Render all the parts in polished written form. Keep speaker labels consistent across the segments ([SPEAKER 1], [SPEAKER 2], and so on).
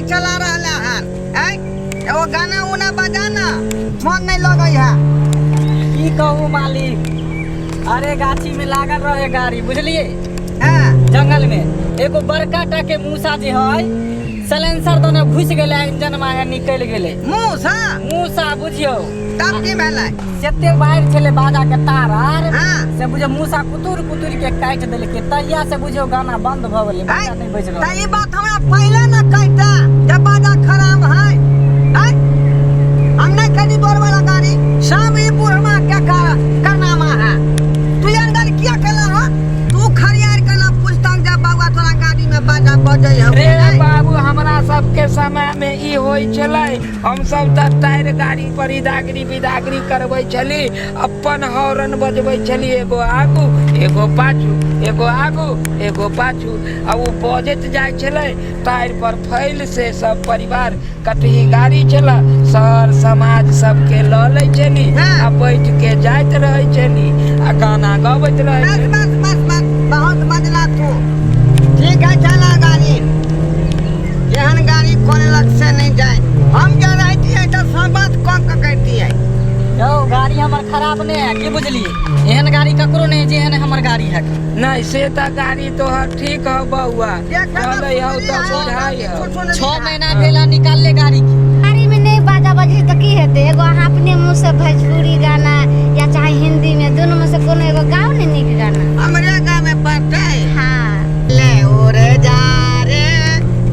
[SPEAKER 1] चला रहा है वो गाना उना बजाना मन नहीं लगे है।
[SPEAKER 2] की कहूँ मालिक, अरे गाछी में लागल रहे गाड़ी बुझलिए, जंगल में एगो बड़का टा के मूसा जे है सलेंसर दोने घुस गेले, इंजन में निकल गेले। मूसा बुझियो
[SPEAKER 1] तब की भेलै
[SPEAKER 2] सेते बाहर छले बाजा के तार आर से बुझे मूसा कुतुर के काट देले के तैया से बुझियो गाना बंद भ गेले, बाजा नहीं बज रहल।
[SPEAKER 1] त ई बात हमरा पहले न कहता जब बाजा खराब है हम नहीं कदी बोर वाला गाड़ी शाम ही पुरमा क्या करना मा है। तू यार गाड़ी क्या कला हो, तू खरियार के ना पूछता जब बाबा तोरा गाड़ी में बाजा बजै है।
[SPEAKER 3] रे बाबू हमरा सबके समय में ई होई छलै, हम सब त टायर गाड़ी पर बिदागरी करबै छली, अपन हॉर्न बजबै छली, एगो आगू एगो पाछू, एगो आगू एगो पाछू। अब वो बजत जाय छलै टायर पर फैल से सब परिवार कटही गाड़ी छला, सर समाज सबके ल लै छली आ बैठ के जाइत रहै छली आ गाना गबैत रहै छली।
[SPEAKER 1] बस बहुत बदला तू, ठीक है चला गाड़ी, एहन गाड़ी कोने लग से नहीं जाए। हम जा रहती है तो सब बात कम कहती है।
[SPEAKER 2] यो गाड़ी हमर खराब नहीं है की बुझलिए, एहन गाड़ी ककरो नहीं जे एहन हमर गाड़ी है।
[SPEAKER 3] नहीं से त गाड़ी तोहर ठीक हो बउआ, चलै हो त बुझाई हो।
[SPEAKER 2] 6 महीना भेला निकाल ले गाड़ी की।
[SPEAKER 4] गाड़ी में नहीं बाजा बजी तो की हेते, एगो अहाँ अपने मुंह से भोजपुरी गाना या चाहे हिंदी में दोनों में से कोनो एगो गाओ ने नीक गाना।
[SPEAKER 1] हमरे गाँव में पड़ता है
[SPEAKER 4] हाँ
[SPEAKER 1] ले उरे जा रे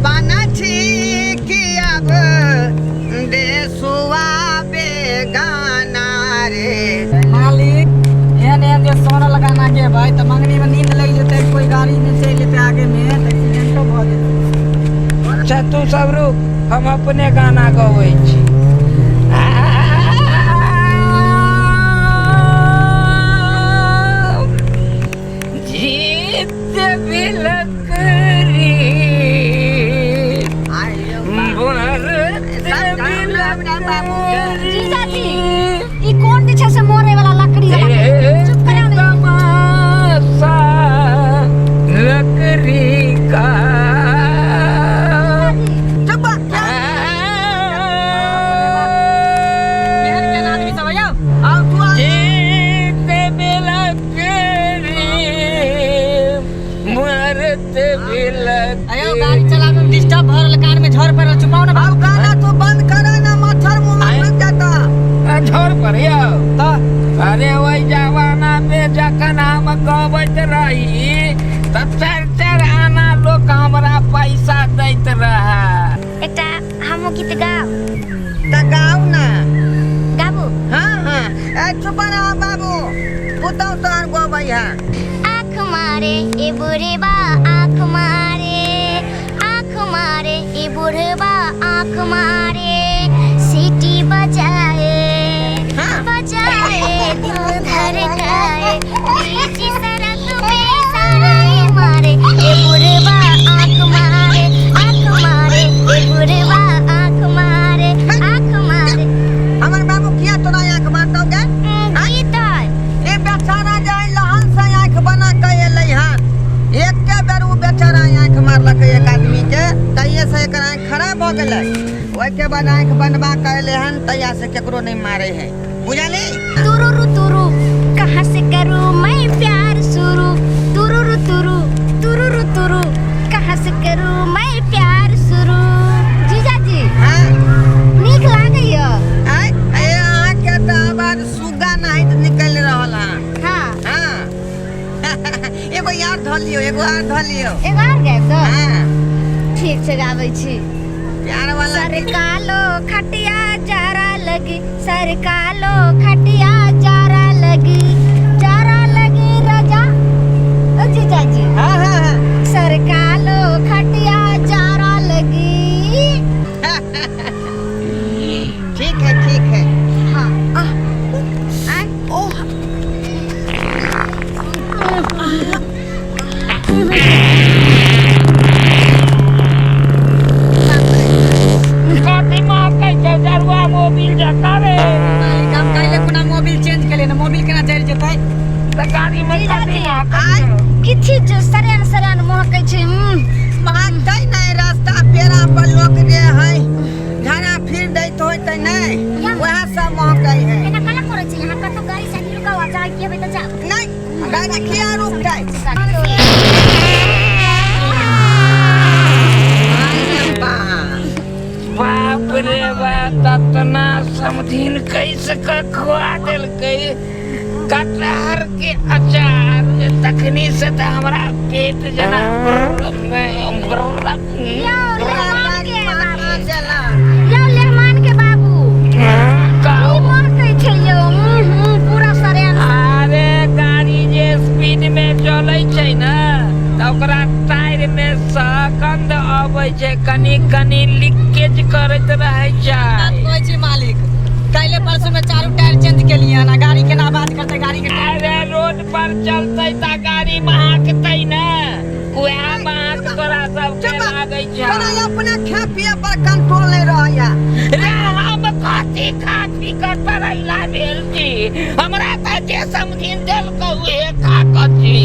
[SPEAKER 1] बना की अब देसुआ बेगाना रे।
[SPEAKER 2] मालिक एहन जे सोना लगाना के भाई तो मंगनी में नींद लग जेते, कोई गाड़ी में चल जेते आगे में तो एक्सीडेंटो भ जेते।
[SPEAKER 3] अच्छा तू सब रुक, हम अपने गाना गबै छी। जीत बिलकरी
[SPEAKER 4] जीजा जी ई कौन जे छै से मोरे वाला लकड़ी वाला, चुप करा दे।
[SPEAKER 3] तमाशा लकड़ी का
[SPEAKER 1] चुप क्या
[SPEAKER 2] एहन केहन आदमी सब आयो
[SPEAKER 1] आओ तू आ।
[SPEAKER 3] जीत बिलकरी मरत बिलकरी।
[SPEAKER 2] आयो गाड़ी चलावे में डिस्टर्ब भ रहल, कार में झड़ पड़ल, चुपाओ ना
[SPEAKER 1] अब गाना तो बंद करे ना, मच्छर मुंह में लग जाता।
[SPEAKER 3] झोर पर यौ
[SPEAKER 2] तो
[SPEAKER 3] अरे वही जमाना में जखन हम गबैत रही त 4 आना लोग हमरा पैसा दैत रहा।
[SPEAKER 4] एकटा हमो गीत गाओ।
[SPEAKER 1] त गाओ ना।
[SPEAKER 4] गाबू
[SPEAKER 1] हाँ ए चुप रहो बाबू, पुतौ तोहर गोबै है।
[SPEAKER 4] आँख मारे ए बुढ़वा आँख मारे, आँख मारे ए बुढ़वा आँख मारे, सीटी बजाए बजाए दिल धड़काए, बीच सड़क पे साए मारे ए बुढ़वा आँख मारे, आँख मारे ए बुढ़वा आँख मारे, आँख मारे।
[SPEAKER 1] हमर बाबू किया तोरा आँख मारतौ गे?
[SPEAKER 4] गीत है
[SPEAKER 1] ए बेचारा जाय लहन से आँख बना के एलै हन, एक के बेर उ बेचारा आँख मारलक एक आदमी के, तइये से एकर आँख खराब हो गेलै। ओइ के बाद आँख बनवा के एलै हन, तइया से केकरो नहीं मारे है, बुझली?
[SPEAKER 4] तुरुरु तुरु कहाँ से करूँ मैं प्यार शुरू, तुरुरु तुरु तुरुरु तुरु कहाँ से करूँ मैं प्यार शुरू। जीजा जी
[SPEAKER 1] हाँ
[SPEAKER 4] नीक लागैया।
[SPEAKER 1] ए अहाँ के त आवाज सुगा नहीं त निकल रहल हन।
[SPEAKER 4] हाँ
[SPEAKER 1] एगो यार धऽ लियो, एगो आर धऽ लियो।
[SPEAKER 4] एगो और गाबि दो।
[SPEAKER 1] हाँ
[SPEAKER 4] ठीक से गाबै छी।
[SPEAKER 1] प्यार वाला
[SPEAKER 4] सर कालो खटिया जारा लगी, सर कालो खटिया जारा लगी, जारा लगी राजा ओ जीजा जी।
[SPEAKER 1] हाँ
[SPEAKER 4] सर कालो खटिया जारा लगी।
[SPEAKER 1] ठीक है
[SPEAKER 4] हाँ
[SPEAKER 3] कथी महकै छै जरुआ मोबिल जका रे।
[SPEAKER 2] मालिक हम काल्हि अपना मोबिल चेंज केलियै ना, मोबिल केना जरि जेतै?
[SPEAKER 3] त गाड़ी में
[SPEAKER 4] जीजा
[SPEAKER 3] कथी
[SPEAKER 4] जी
[SPEAKER 3] महकै छै?
[SPEAKER 4] किछि जो सरान महकै छै।
[SPEAKER 1] महकतै नहीं, रास्ता पेड़ा पर लोग जे है झाड़ा फिर दैत होय त नहीं वह सब महकै है
[SPEAKER 4] एना कला करे छै यहाँ कतो गाड़ी से रुकावा जाय के बे त जा
[SPEAKER 1] नहीं गाड़ी किया रुकतै
[SPEAKER 3] बाप रे बाप तना समधीन कैसे का खुआ दिल गई कटहर के अचार तखनी से तो हमारा पेट जना
[SPEAKER 4] यो लेहमान के बाबू ई मोर कहि छै यो पूरा सरेन
[SPEAKER 3] अरे गाड़ी जे स्पीड में चलै छै ना त ओकरा टायर में से गंध आबै छै कनी कनी लीकेज करैत रहै छै
[SPEAKER 2] कहै छी मालिक काले परसों में चारों टायर चेंज के लिए ना गाड़ी के ना आवाज करते गाड़ी के
[SPEAKER 3] अरे रोड पर चलते त गाड़ी महकतै ना वह महक तोरा सब के लागै छै
[SPEAKER 1] तोरा अपने खा पिए पर कंट्रोल नहीं रहैया
[SPEAKER 3] रे हम कथी खा पी कर परैला भेल छी हमरा त जे समझिन देल कहू हे खा कथी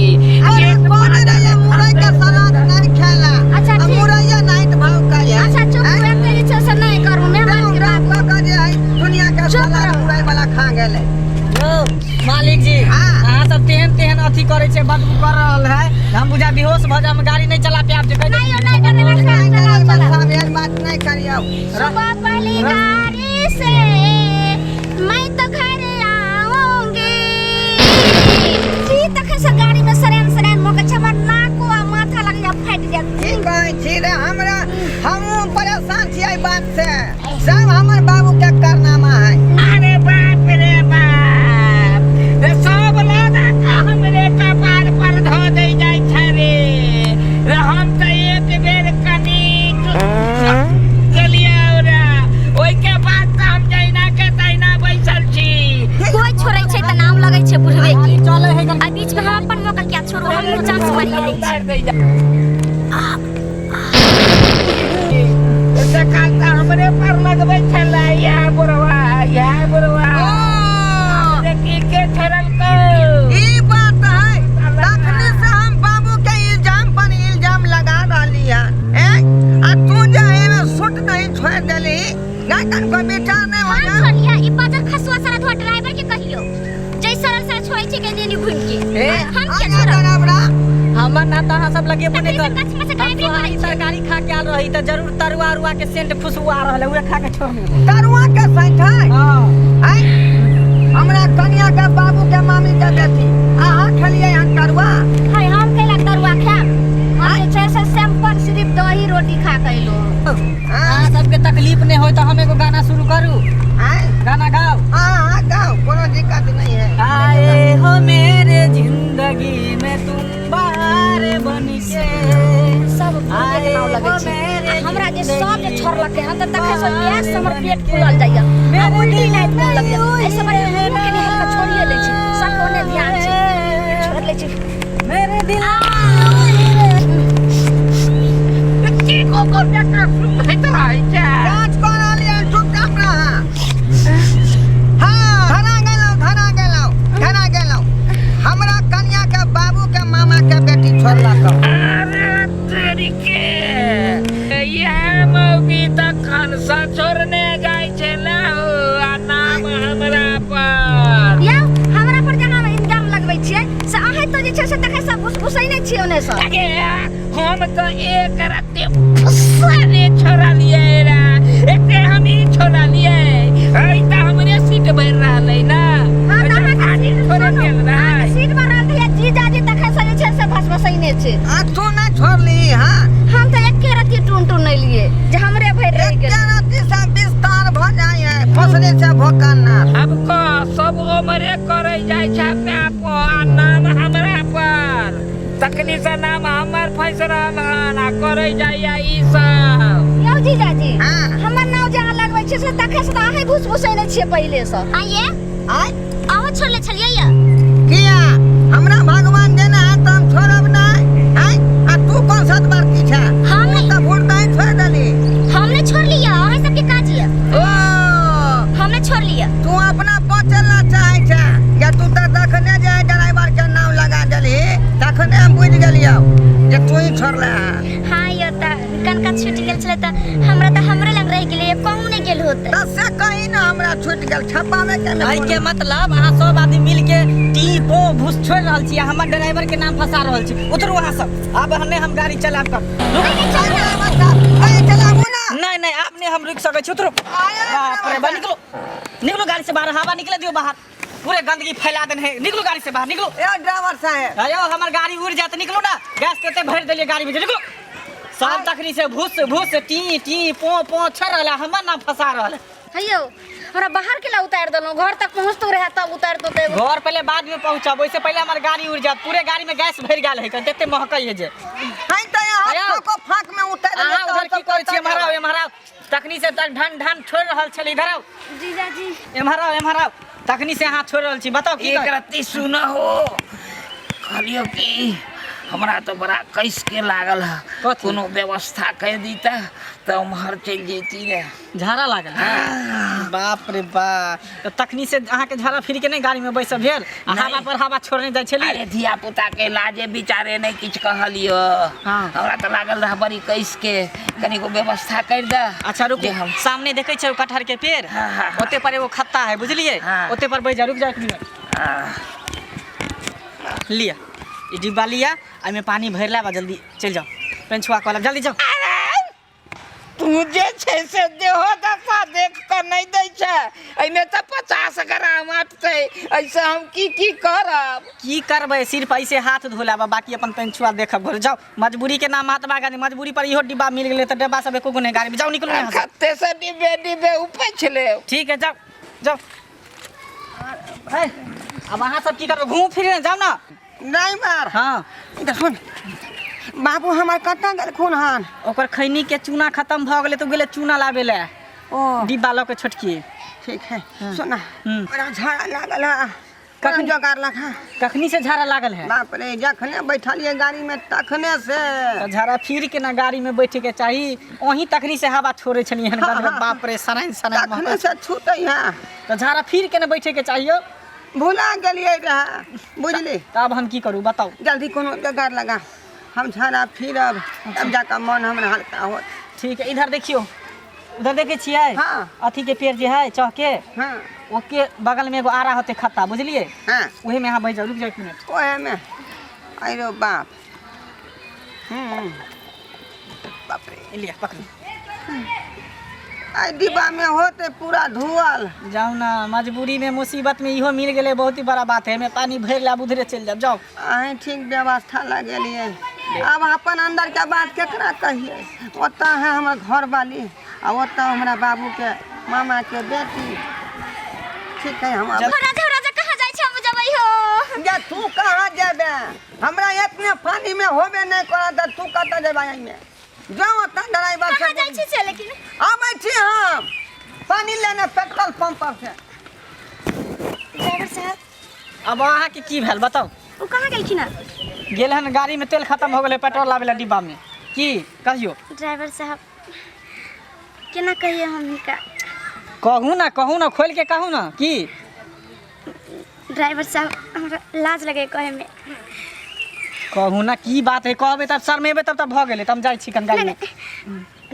[SPEAKER 1] अरे कौन रे मुरई के सलाद नहीं खेला
[SPEAKER 4] अच्छा ठीक
[SPEAKER 1] मुरैया नहीं तो भाव का है
[SPEAKER 4] अच्छा चुप वे कहि छै से नहीं करू मेहमान के रात
[SPEAKER 1] रात का जे है दुनिया का सलाद मुरई वाला खा गेले
[SPEAKER 2] यो मालिक जी अहाँ सब तेहन अथी करे छै बदबू कर रहल है हम बुझा बेहोश भ जाम गाड़ी नहीं चला पाब जे
[SPEAKER 4] नहीं यो नहीं करने वाला
[SPEAKER 1] सब यार बात नहीं करियो
[SPEAKER 4] सुबह वाली गाड़ी से मैं तो घर आऊंगी जी तक से गाड़ी में सरेन सरेन मोके छमट नाको आ माथा लग जा फट जा
[SPEAKER 1] की कहै छी रे हमरा हमहू परेशान छी एई बात से सब हमर बाबू के कारनामा है
[SPEAKER 3] अरे बाप रे बाप रे सब लादा का हमरे कपार पर धो दे जाय छै रे हम त एक बेर कनी गलिया रे ओइ के बाद त हम जैना के तैना बैसल छी
[SPEAKER 4] कोई छोड़ै छै त नाम लगै छै बुढ़वे के
[SPEAKER 2] चले है
[SPEAKER 4] आ बीच में हम अपन मोका क्या छोड़ू हम चांस मारी लै छी
[SPEAKER 3] उतार दे जा ऐसे काल त हमरे पर लगबै छला या बुढ़वा देखी के छोड़ल को
[SPEAKER 1] ई बात है तखने से हम बाबू के इल्जाम पर इल्जाम लगा रहली है आ तू जे एमे सुट नहीं छोड़ देली ना कन को बेटा ने
[SPEAKER 4] हां
[SPEAKER 1] होया
[SPEAKER 4] छोड़िया ई बाजा खसवा सारा धो ड्राइवर के कहियो जै सरल से छोड़ै छै के देनी घुम के हम के छोड़
[SPEAKER 1] बराबरा
[SPEAKER 2] हमर ना त अहाँ सब लगे बने कर
[SPEAKER 4] कछ में से ड्राइवर करे
[SPEAKER 2] सरकारी खा के आल रही त जरूर तरुआ रुआ के सेंट फुसुआ रहल है उहे खा के छोड़
[SPEAKER 1] तरुआ के सैठ है
[SPEAKER 2] हां
[SPEAKER 1] आई हमरा कन्या के बाबू के मामी के बेटी अहाँ खेलिए हन तरुआ
[SPEAKER 4] हाय हम केला तरुआ खा हम जे से सिंपल सिर्फ दही रोटी खा कैलो
[SPEAKER 2] अहाँ सबके तकलीफ नहीं हो तो हम एगो गाना शुरू करू
[SPEAKER 1] आई
[SPEAKER 2] गाना गाओ
[SPEAKER 1] हां गाओ कोनो दिक्कत नहीं है
[SPEAKER 2] आए हो मेरे जिंदगी में तुम बाहर बन के
[SPEAKER 4] सब भूखे के नाव लगे छै हमरा जे सब जे छोड़लक है त तखे से गैस हमर पेट फूलल जाइया अब उल्टी नहीं मन लग गया ऐसे बारे में मुंह के नहीं हल्का छोड़िए ले छी सब ओने ध्यान छै छोड़ ले छी
[SPEAKER 2] मेरे दिल
[SPEAKER 3] की को जका सुनैत रहै छै
[SPEAKER 1] काज करा लिया चुपचाप रहा हां धरा गेलौ हमरा कन्या के बाबू के मामा के बेटी छोड़लक
[SPEAKER 3] अरे तेरी के ये मौगी तखन सा छोड़ने जाय छै ना आ नाम हमरा पर
[SPEAKER 4] या हमरा पर जना इल्जाम लगबै छियै से अहे तो जे छै से तखे सब घुसै नै छियै ओने से
[SPEAKER 3] अगे हम तो एक रत्ते फुसने छोड़ा लिए रा एते हम ही छोड़ा लिए आई त हमरे सीट भर रहलै ना
[SPEAKER 4] हां त अहाँ
[SPEAKER 3] आदि छोड़ गेल ना
[SPEAKER 4] सीट पर रहल है जीजा जी तखे से जे छै से भसभसैने छै
[SPEAKER 1] आ तू ना छोड़ली हां
[SPEAKER 4] हम तो एके रत्ती टून नै लिए जे हमरे भर रह गेल
[SPEAKER 1] राती से विस्तार भ जाय है फसले से भोकाना
[SPEAKER 3] अब का सब उमरे करे जाय छै अपने आप आ नाम हमरा पर तखनी से नाम हमर फैसला ना करे जाय ई सब
[SPEAKER 4] यौ जीजा जी
[SPEAKER 1] हां
[SPEAKER 4] हमर नाम जे लगबै छै से तखे से अहे घुसघुसैने छियै पहिले से आइए
[SPEAKER 1] आई
[SPEAKER 4] आहो छोड़ले छलिए या
[SPEAKER 1] किया हमरा भगवान देना है तो हम छोड़ब नहीं आई आ तू कौन सत बार की छै
[SPEAKER 4] हम
[SPEAKER 1] तो वोट नहीं छोड़ देली
[SPEAKER 4] हमने छोड़ लिया अहे सबके काज या
[SPEAKER 1] ओ
[SPEAKER 4] हमने छोड़ लिया
[SPEAKER 1] तू अपना बचल चाहे छै या तू त देखने जाय ड्राइवर के नाम लगा देली तखने हम बुझि गेलियौ जे तू ही छोड़ले है।
[SPEAKER 4] हाँ यो त कनका छूट गेल छले त हमरा त हमरे लग रह गेलै कहूं नहीं गेल होते
[SPEAKER 1] त से कहीं ना हमरा छूट गेल छपावे के
[SPEAKER 2] आई के मतलब अहाँ सब आदमी मिल के टी पो घुस छोड़ रहल छी हमर ड्राइवर के नाम फंसा रहल छी उतरू अहाँ सब अब हने हम गाड़ी चलाब कर
[SPEAKER 1] कहीं चलाबू ना।
[SPEAKER 2] नहीं नहीं आप नहीं हम रुक सके छी उतरू बाप रे बा निकलो निकलो गाड़ी से बाहर हवा निकले दियो बाहर पूरे गंदगी फैला देन है निकलो गाड़ी से बाहर निकलो
[SPEAKER 1] ए ड्राइवर साहब
[SPEAKER 2] अयो हमर गाड़ी उड़ जात निकलो ना गैस केते भर देलिए गाड़ी में निकलो सब तखनी से भूस भूस टी टी पो पो छर रहला हमर नाम फंसा रहल
[SPEAKER 4] हयो हमरा बाहर के ला उतार दलो घर तक पहुंच तो रहा तब उतार तो ते
[SPEAKER 2] घर पहले बाद में पहुंचब वैसे पहले हमार गाड़ी उड़ जात पूरे गाड़ी में गैस भर गेल है कते महकई है जे
[SPEAKER 1] हई त यहाँ को फाक में उतार
[SPEAKER 2] अहाँ उधर की करै छी एम्हराव तखनी से तक ढन ढन छोड़ रहल छल इधर आओ
[SPEAKER 4] जीजा जी
[SPEAKER 2] एम्हराव तखनी से अहाँ छोड़ रहल छी बताओ की
[SPEAKER 3] एक रत्ती सुन हो कहलियो कि हमरा तो बड़ा कैस के लागल है
[SPEAKER 2] कथी?
[SPEAKER 3] कोनो व्यवस्था कर दीता तो उम्हर चल जेती रे
[SPEAKER 2] झाड़ा लागल बाप रे बा तो तखनी से अहाँ के झाड़ा फिर के नहीं गाड़ी में बैस भेल हवा पर हवा छोड़ने जाय छली
[SPEAKER 3] अरे धिया पुता के लाजे बिचारे नहीं किछ कहलियो
[SPEAKER 2] हाँ।
[SPEAKER 3] हमरा तो लागल रह बड़ी कैस के कनी को व्यवस्था कर दे
[SPEAKER 2] अच्छा रुको
[SPEAKER 3] हम
[SPEAKER 2] सामने देखे छे कटहर के पेड़
[SPEAKER 3] हाँ, हाँ, हाँ।
[SPEAKER 2] ओते पर एगो खत्ता है बुझलिए
[SPEAKER 3] हाँ।
[SPEAKER 2] ओते पर बैठ जा रुक जा एक मिनट लिया ई डिब्बा लिया में पानी भर ला जल्दी चल जाओ पेंचुआ कॉलम जल्दी जाओ
[SPEAKER 3] तू जे छे से देहो दशा देख कर नहीं दै छे एमे तो 50 ग्राम अटते ऐसे हम की करब
[SPEAKER 2] की करबे सिर्फ ऐसे हाथ धोला बाकी अपन पेंचुआ देखब घर जाओ मजबूरी के नाम हाथ बागा मजबूरी पर इहो डिब्बा मिल गेले त डिब्बा सब एको गुने गाड़ी में जाओ निकलो यहाँ से
[SPEAKER 3] खत्ते से डिब्बे ऊपर छले
[SPEAKER 2] ठीक है जाओ जाओ है अब अहाँ सब की करबे घूम फिर जाओ ना
[SPEAKER 1] नहीं मार
[SPEAKER 2] हाँ
[SPEAKER 1] इधर सुन बाबू हमार कटा गेल खून हन
[SPEAKER 2] ओकर खैनी के चूना खत्म भ गेले तो गेले चूना लाबे ले
[SPEAKER 1] ओ
[SPEAKER 2] डिब्बा ल के छोटकी
[SPEAKER 1] ठीक है
[SPEAKER 2] हाँ।
[SPEAKER 1] सुना
[SPEAKER 2] हम्म।
[SPEAKER 1] बड़ा झाड़ा लागल है कखन जोगार लखा
[SPEAKER 2] कखनी से झाड़ा लागल है
[SPEAKER 1] बाप रे जखने बैठलिए गाड़ी में तखने से
[SPEAKER 2] तो झाड़ा फिर के ना गाड़ी में बैठे के चाहिए वहीं तखनी से हवा छोड़े छलिए हन
[SPEAKER 1] हाँ, हाँ।
[SPEAKER 2] बाप रे सनाइन सनाइन
[SPEAKER 1] तखने
[SPEAKER 2] महकै
[SPEAKER 1] से छूटे है
[SPEAKER 2] तो झाड़ा फिर के ना बैठे के चाहिए
[SPEAKER 1] भुला गेलिए रहा बुझली
[SPEAKER 2] तो अब हम की करूँ बताओ
[SPEAKER 1] जल्दी कोनो जोगार लगा हम झाड़ा फिरब तब जाकर मन हमरा हल्का होत
[SPEAKER 2] ठीक है इधर देखियो उधर देखे छियै
[SPEAKER 1] हाँ।
[SPEAKER 2] अथी के पेड़ जे है चौक के
[SPEAKER 1] हाँ
[SPEAKER 2] ओके बगल में एगो आरा होते खत्ता बुझलिए
[SPEAKER 1] हाँ
[SPEAKER 2] वही में यहाँ बैठ जाओ रुक जाओ एक मिनट
[SPEAKER 1] ओहे में अरे बाप बाप रे
[SPEAKER 2] लिया पकड़
[SPEAKER 1] आई डिब्बा में होते पूरा धुआल
[SPEAKER 2] जाओ ना मजबूरी में मुसीबत में इहो मिल गेले बहुत ही बड़ा बात है मैं पानी भर ला उधरे चल जाओ जाओ
[SPEAKER 1] अहीं ठीक व्यवस्था लगेलिए अब अपन अंदर के बात केकरा कहिए ओतऽ है हमर घर वाली आ ओतऽ हमरा बाबू के मामा के बेटी ठीक है हम अब
[SPEAKER 4] राजा कहां जाय छै हम जबै हो
[SPEAKER 1] या तू कहाँ जेबे हमरा इतने पानी में होबे नहीं करत तू कतऽ जेबे में जाओ ओतऽ ड्राइवर
[SPEAKER 4] कहां जाय छै लेकिन
[SPEAKER 1] आबै छी हम पानी लेने पेट्रोल पंप पर से
[SPEAKER 4] ड्राइवर साहब
[SPEAKER 2] अब अहाँ के की भेल बताओ
[SPEAKER 4] ओ कहां गेलखिन
[SPEAKER 2] गेल हन गाड़ी में तेल खत्म हो गेले पेट्रोल लावे ला डिब्बा में की कहियो
[SPEAKER 4] ड्राइवर साहब केना कहिए हम का
[SPEAKER 2] कहू ना खोल के कहू ना की
[SPEAKER 4] ड्राइवर साहब हमरा लाज लगे कहे में
[SPEAKER 2] कहू ना की बात है कहबे तब सर में एबे तब भ गेले तब जाय छी कन गाड़ी में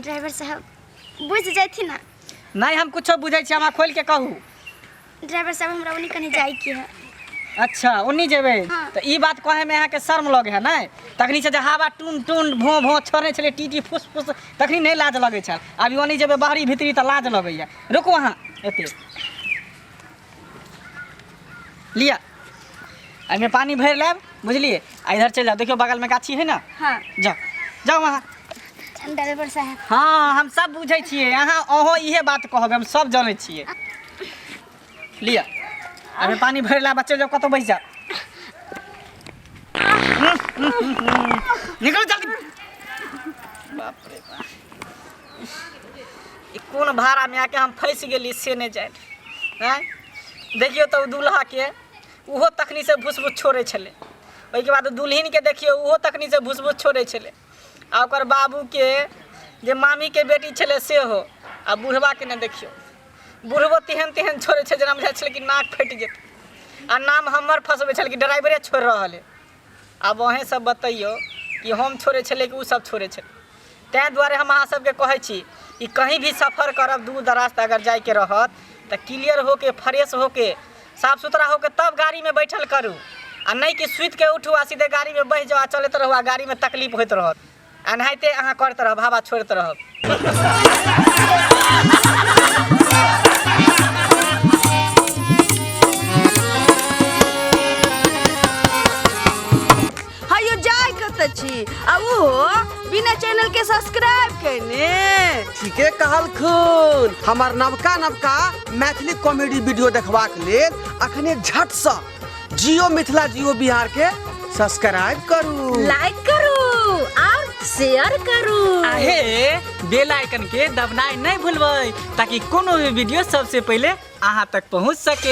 [SPEAKER 4] ड्राइवर साहब बुझ जाइथि ना
[SPEAKER 2] नहीं हम कुछो बुझै छी हमरा खोल के कहू
[SPEAKER 4] ड्राइवर साहब हमरा उन्हीं कहीं जाए के है
[SPEAKER 2] अच्छा उन्हीं जेबे
[SPEAKER 4] हाँ।
[SPEAKER 2] तो ई बात कहे में अहाँ के शर्म लगे है नहीं तखनी से जे हवा टून टून भों भों छोड़े छले टीटी फुस फुस तखनी नहीं लाज लगे छल अभी ओनी जेबे बाहरी भीतरी तो लाज लगे है रुको वहाँ एते लिया में पानी भर लेब बुझलिए आ इधर चल जाओ देखियो बगल में गाछी है ना
[SPEAKER 4] हाँ
[SPEAKER 2] जाओ जाओ वहाँ
[SPEAKER 4] ड्राइवर साहब
[SPEAKER 2] हाँ हम सब बुझे छिए यहाँ ओहो इहे बात कहबे हम सब जाने छिए लिया अबे पानी भर ला बच्चे जाओ कतो बैठ जा निकलो जल्दी बाप रे बाप ई कोन भाड़ा में आके हम फंस गेली से नहीं जाए हैं देखियो तो दूल्हा के उहो तखनी से भुसभुस छोड़े छले ओई के बाद दुल्हन के देखियो उहो तखनी से भुसभुस छोड़े छले आ ओकर बाबू के जे मामी के बेटी छले से हो आ बुढ़वा के न देखियो बुढ़बो तेहन तेहन छोड़े छे जना बुझाइ छले कि नाक फट जेत आ नाम हमर फसबे छले कि ड्राइवरे छोड़ रहल है अब अहें सब बतैयो कि हम छोड़े छले कि उ सब छोड़े छले। तैं दुआरे हम अहाँ सबके कहै छी कि कहीं भी सफ़र करब दूर दराज अगर जाए के रहत तो क्लियर होके फ्रेश होके साफ सुथरा होके तब गाड़ी में बैठल करू, आ नहीं कि सुत के उठू आ सीधे गाड़ी में बैठ जाओ आ चलते रहू आ गाड़ी में तकलीफ होते रहत। एनाहिते अहाँ करते रहब, हवा छोड़ते रहब।
[SPEAKER 1] हायो जाय कत छी आ वो बिना चैनल के सब्सक्राइब करने।
[SPEAKER 5] ठीके कहलखुन। हमार नवका नवका मैथिली कॉमेडी वीडियो देखबाक लेल अखने झट से जियो मिथिला जियो बिहार के सब्सक्राइब करू,
[SPEAKER 1] लाइक करू और शेयर करू।
[SPEAKER 2] आहे बेल आइकन के दबनाई नहीं भूलबै ताकि कोनो भी वीडियो सबसे पहले अहाँ तक पहुँच सके।